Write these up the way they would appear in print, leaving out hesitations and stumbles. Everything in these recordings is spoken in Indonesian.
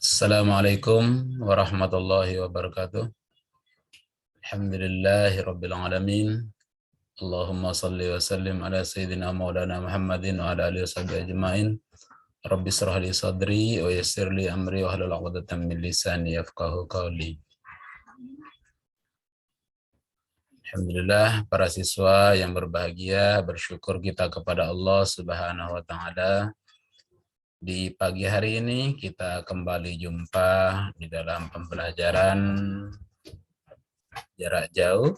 Assalamualaikum warahmatullahi wabarakatuh. Alhamdulillahi rabbil alamin. Allahumma salli wa sallim ala sayyidina maulana Muhammadin wa ala alihi washabihi ajma'in. Rabbi israh li sadri wa yassir li amri wa hlul 'uqdatam min lisani yafqahu qawli. Alhamdulillah, para siswa yang berbahagia, bersyukur kita kepada Allah Subhanahu wa taala. Di pagi hari ini kita kembali jumpa di dalam pembelajaran jarak jauh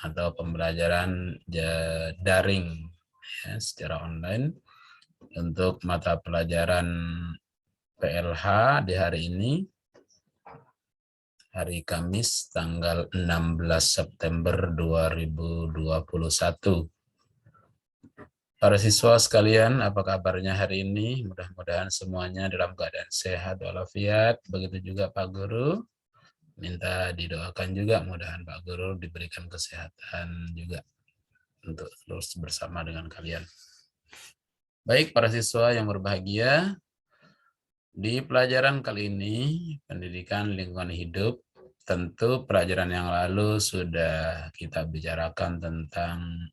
atau pembelajaran daring ya, secara online untuk mata pelajaran PLH di hari ini, hari Kamis tanggal 16 September 2021. Para siswa sekalian, apa kabarnya hari ini? Mudah-mudahan semuanya dalam keadaan sehat walafiat. Begitu juga Pak Guru. Minta didoakan juga, mudah-mudahan Pak Guru diberikan kesehatan juga untuk terus bersama dengan kalian. Baik, para siswa yang berbahagia, di pelajaran kali ini, pendidikan lingkungan hidup, tentu pelajaran yang lalu sudah kita bicarakan tentang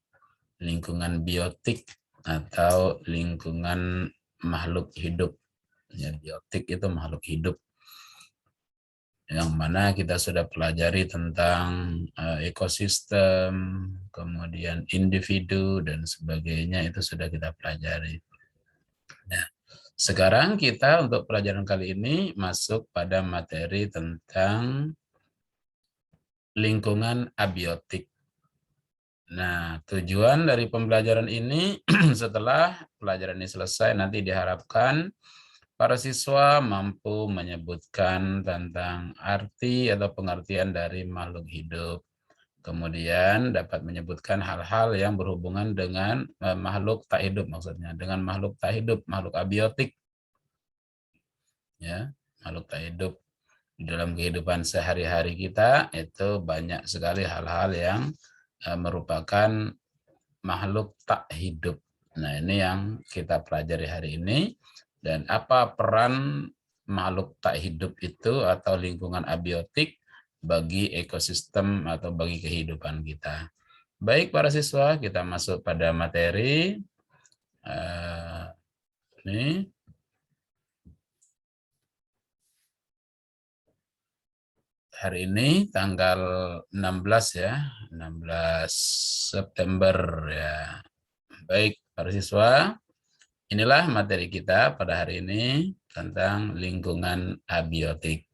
lingkungan biotik atau lingkungan makhluk hidup. Ya, biotik itu makhluk hidup, yang mana kita sudah pelajari tentang ekosistem, kemudian individu, dan sebagainya, itu sudah kita pelajari. Nah, sekarang kita untuk pelajaran kali ini masuk pada materi tentang lingkungan abiotik. Nah, tujuan dari pembelajaran ini setelah pelajaran ini selesai, nanti diharapkan para siswa mampu menyebutkan tentang arti atau pengertian dari makhluk hidup. Kemudian dapat menyebutkan hal-hal yang berhubungan dengan makhluk tak hidup, maksudnya dengan makhluk tak hidup, makhluk abiotik. Ya, makhluk tak hidup di dalam kehidupan sehari-hari kita itu banyak sekali hal-hal yang merupakan makhluk tak hidup. Nah, ini yang kita pelajari hari ini. Dan apa peran makhluk tak hidup itu atau lingkungan abiotik bagi ekosistem atau bagi kehidupan kita. Baik para siswa, kita masuk pada materi. Ini hari ini tanggal 16 ya, 16 September ya. Baik para siswa, inilah materi kita pada hari ini tentang lingkungan abiotik.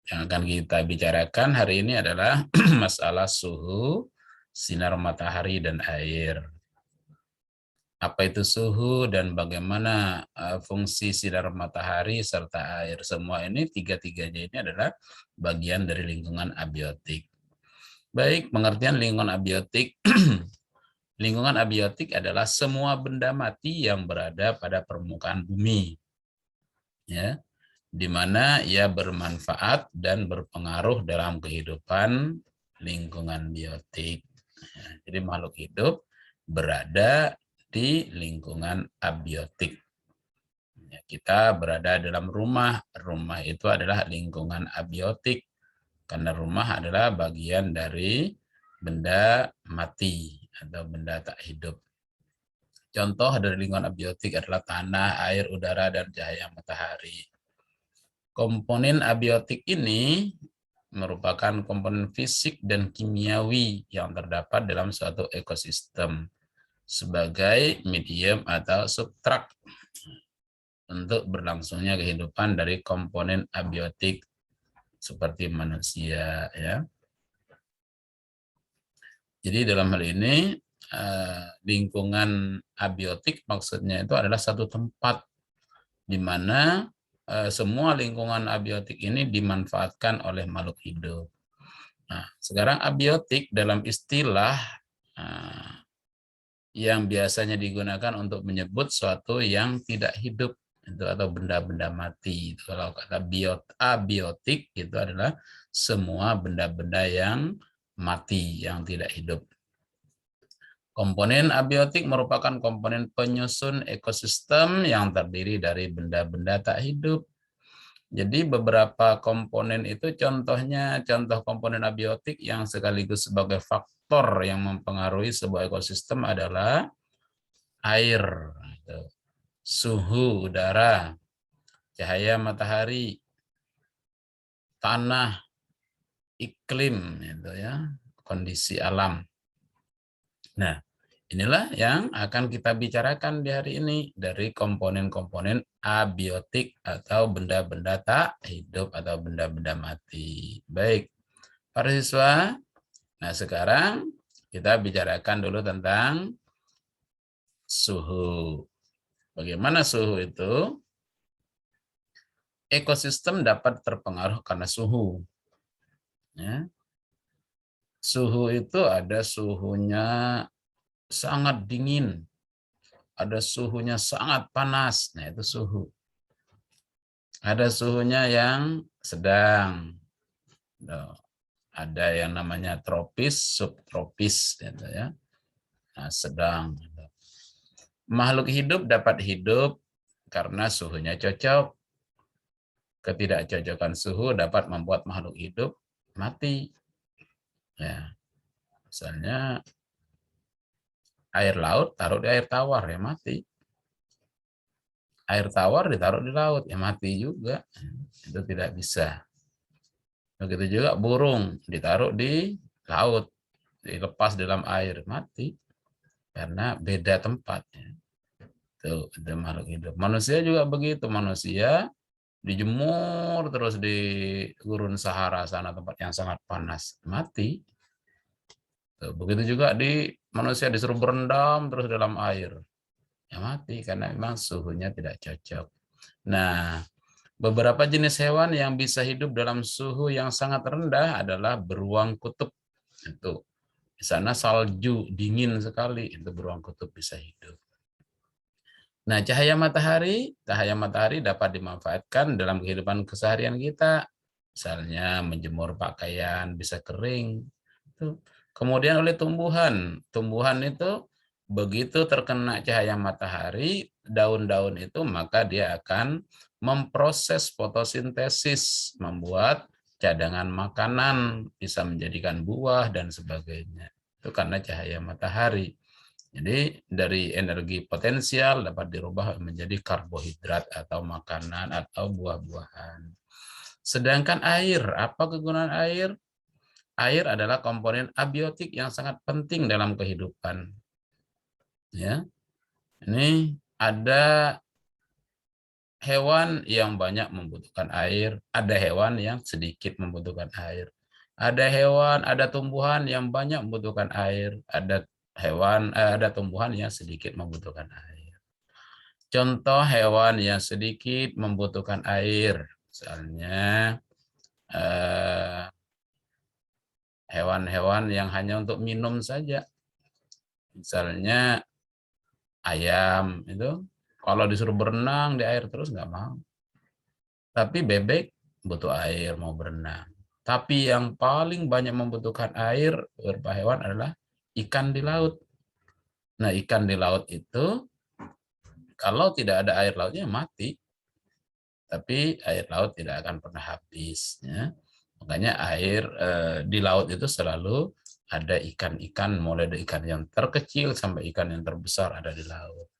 Yang akan kita bicarakan hari ini adalah masalah suhu, sinar matahari, dan air. Apa itu suhu dan bagaimana fungsi sinar matahari serta air. Semua ini, tiga-tiganya ini adalah bagian dari lingkungan abiotik. Baik, pengertian lingkungan abiotik. Lingkungan abiotik adalah semua benda mati yang berada pada permukaan bumi, ya, di mana ia bermanfaat dan berpengaruh dalam kehidupan lingkungan biotik. Jadi makhluk hidup berada di lingkungan abiotik. Kita berada dalam rumah, rumah itu adalah lingkungan abiotik, karena rumah adalah bagian dari benda mati atau benda tak hidup. Contoh dari lingkungan abiotik adalah tanah, air, udara, dan cahaya matahari. Komponen abiotik ini merupakan komponen fisik dan kimiawi yang terdapat dalam suatu ekosistem sebagai medium atau substrat untuk berlangsungnya kehidupan dari komponen abiotik seperti manusia, ya. Jadi dalam hal ini lingkungan abiotik maksudnya itu adalah satu tempat di mana semua lingkungan abiotik ini dimanfaatkan oleh makhluk hidup. Nah, sekarang abiotik dalam istilah yang biasanya digunakan untuk menyebut suatu yang tidak hidup itu atau benda-benda mati. Kalau kata abiotik itu adalah semua benda-benda yang mati, yang tidak hidup. Komponen abiotik merupakan komponen penyusun ekosistem yang terdiri dari benda-benda tak hidup Jadi beberapa komponen itu contoh komponen abiotik yang sekaligus sebagai faktor yang mempengaruhi sebuah ekosistem adalah air, suhu udara, cahaya matahari, tanah, iklim, gitu ya, kondisi alam. Nah, inilah yang akan kita bicarakan di hari ini dari komponen-komponen abiotik atau benda-benda tak hidup atau benda-benda mati. Baik, para siswa. Nah, sekarang kita bicarakan dulu tentang suhu. Bagaimana suhu itu? Ekosistem dapat terpengaruh karena suhu. Ya. Suhu itu ada suhunya sangat dingin, ada suhunya sangat panas. Nah, itu suhu. Ada suhunya yang sedang. Ada yang namanya tropis, subtropis, gitu ya. Nah, sedang. Makhluk hidup dapat hidup karena suhunya cocok. Ketidakcocokan suhu dapat membuat makhluk hidup mati. Ya, misalnya air laut taruh di air tawar ya mati. Air tawar ditaruh di laut ya mati juga. Itu tidak bisa. Begitu juga burung ditaruh di laut, dilepas dalam air mati karena beda tempatnya. Itu makhluk hidup. Manusia juga begitu. Manusia dijemur terus di gurun Sahara sana tempat yang sangat panas mati. Begitu juga di manusia disuruh berendam terus dalam air ya mati karena memang suhunya tidak cocok. Nah, beberapa jenis hewan yang bisa hidup dalam suhu yang sangat rendah adalah beruang kutub. Itu di sana salju dingin sekali, itu beruang kutub bisa hidup. Nah, cahaya matahari dapat dimanfaatkan dalam kehidupan keseharian kita. Misalnya menjemur pakaian bisa kering. Kemudian oleh tumbuhan. Tumbuhan itu begitu terkena cahaya matahari, daun-daun itu maka dia akan memproses fotosintesis, membuat cadangan makanan, bisa menjadikan buah dan sebagainya. Itu karena cahaya matahari. Jadi dari energi potensial dapat dirubah menjadi karbohidrat atau makanan atau buah-buahan. Sedangkan air, apa kegunaan air? Air adalah komponen abiotik yang sangat penting dalam kehidupan. Ya, ini ada hewan yang banyak membutuhkan air, ada hewan yang sedikit membutuhkan air. Ada hewan, ada tumbuhan yang banyak membutuhkan air, ada tumbuhan yang sedikit membutuhkan air. Contoh hewan yang sedikit membutuhkan air, misalnya hewan-hewan yang hanya untuk minum saja. Misalnya ayam itu kalau disuruh berenang di air terus nggak mau. Tapi bebek butuh air mau berenang. Tapi yang paling banyak membutuhkan air beberapa hewan adalah ikan di laut. Nah, ikan di laut itu kalau tidak ada air lautnya mati. Tapi air laut tidak akan pernah habis. Ya. Makanya air di laut itu selalu ada ikan-ikan, mulai dari ikan yang terkecil sampai ikan yang terbesar ada di laut.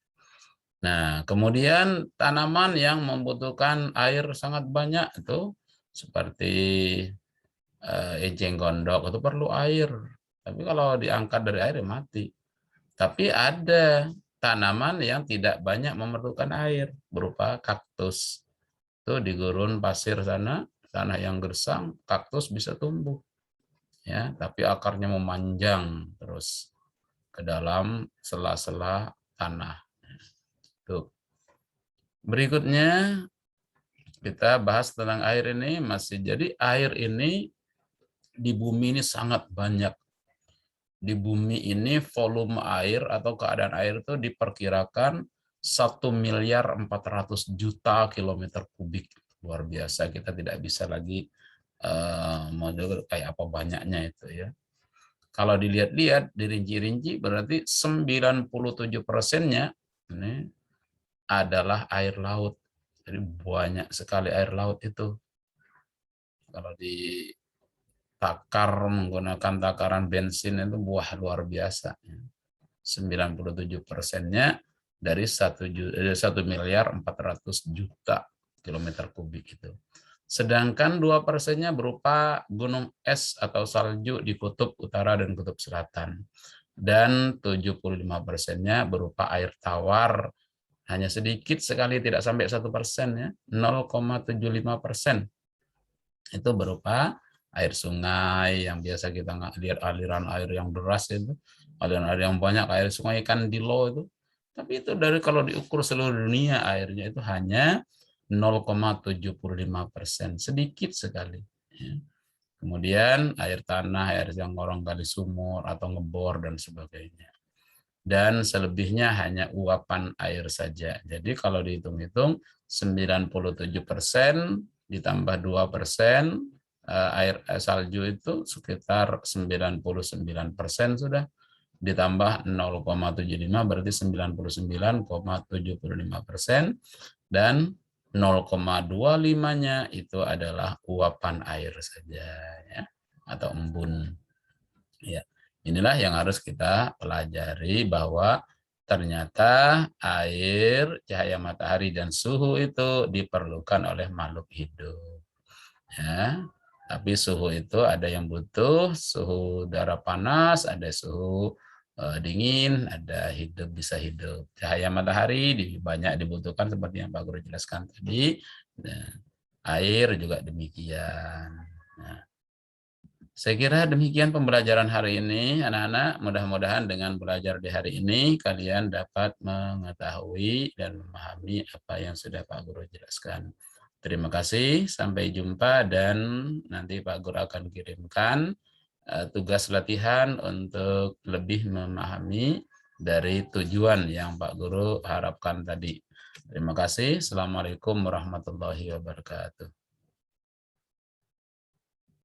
Nah, kemudian tanaman yang membutuhkan air sangat banyak itu seperti enceng gondok itu perlu air. Tapi kalau diangkat dari air ya mati. Tapi ada tanaman yang tidak banyak memerlukan air berupa kaktus. Itu di gurun pasir sana, tanah yang gersang, kaktus bisa tumbuh. Ya, tapi akarnya memanjang terus ke dalam sela-sela tanah. Tuh. Berikutnya kita bahas tentang air ini masih. Jadi air ini di bumi ini sangat banyak. Di bumi ini volume air atau keadaan air itu diperkirakan 1.400.000.000 kilometer kubik. Luar biasa, kita tidak bisa lagi model kayak apa banyaknya itu ya. Kalau dilihat-lihat, dirinci-rinci berarti 97%-nya ini adalah air laut. Jadi banyak sekali air laut itu. Kalau ditakar menggunakan takaran bensin itu luar biasa. 97%-nya dari 1.400.000.000 kilometer kubik itu. Sedangkan 2%-nya berupa gunung es atau salju di kutub utara dan kutub selatan. Dan 75%-nya berupa air tawar, hanya sedikit sekali, tidak sampai 1%, ya, 0,75%. Itu berupa air sungai yang biasa kita lihat, aliran air yang deras itu, aliran air yang banyak, air sungai ikan di Lo itu. Tapi itu kalau diukur seluruh dunia airnya itu hanya 0,75%, sedikit sekali. Kemudian air tanah, air yang orang gali sumur atau ngebor dan sebagainya. Dan selebihnya hanya uapan air saja. Jadi kalau dihitung-hitung 97% ditambah 2% air salju itu sekitar 99% sudah, ditambah 0,75 berarti 99,75%, dan 0,25-nya itu adalah uapan air saja, ya, atau embun. Ya, inilah yang harus kita pelajari, bahwa ternyata air, cahaya matahari, dan suhu itu diperlukan oleh makhluk hidup. Ya, tapi suhu itu ada yang butuh suhu udara panas, ada suhu dingin, ada hidup, bisa hidup. Cahaya matahari banyak dibutuhkan seperti yang Pak Guru jelaskan tadi. Nah, air juga demikian. Nah, saya kira demikian pembelajaran hari ini, anak-anak. Mudah-mudahan dengan belajar di hari ini, kalian dapat mengetahui dan memahami apa yang sudah Pak Guru jelaskan. Terima kasih, sampai jumpa, dan nanti Pak Guru akan kirimkan tugas latihan untuk lebih memahami dari tujuan yang Pak Guru harapkan tadi. Terima kasih. Assalamualaikum warahmatullahi wabarakatuh.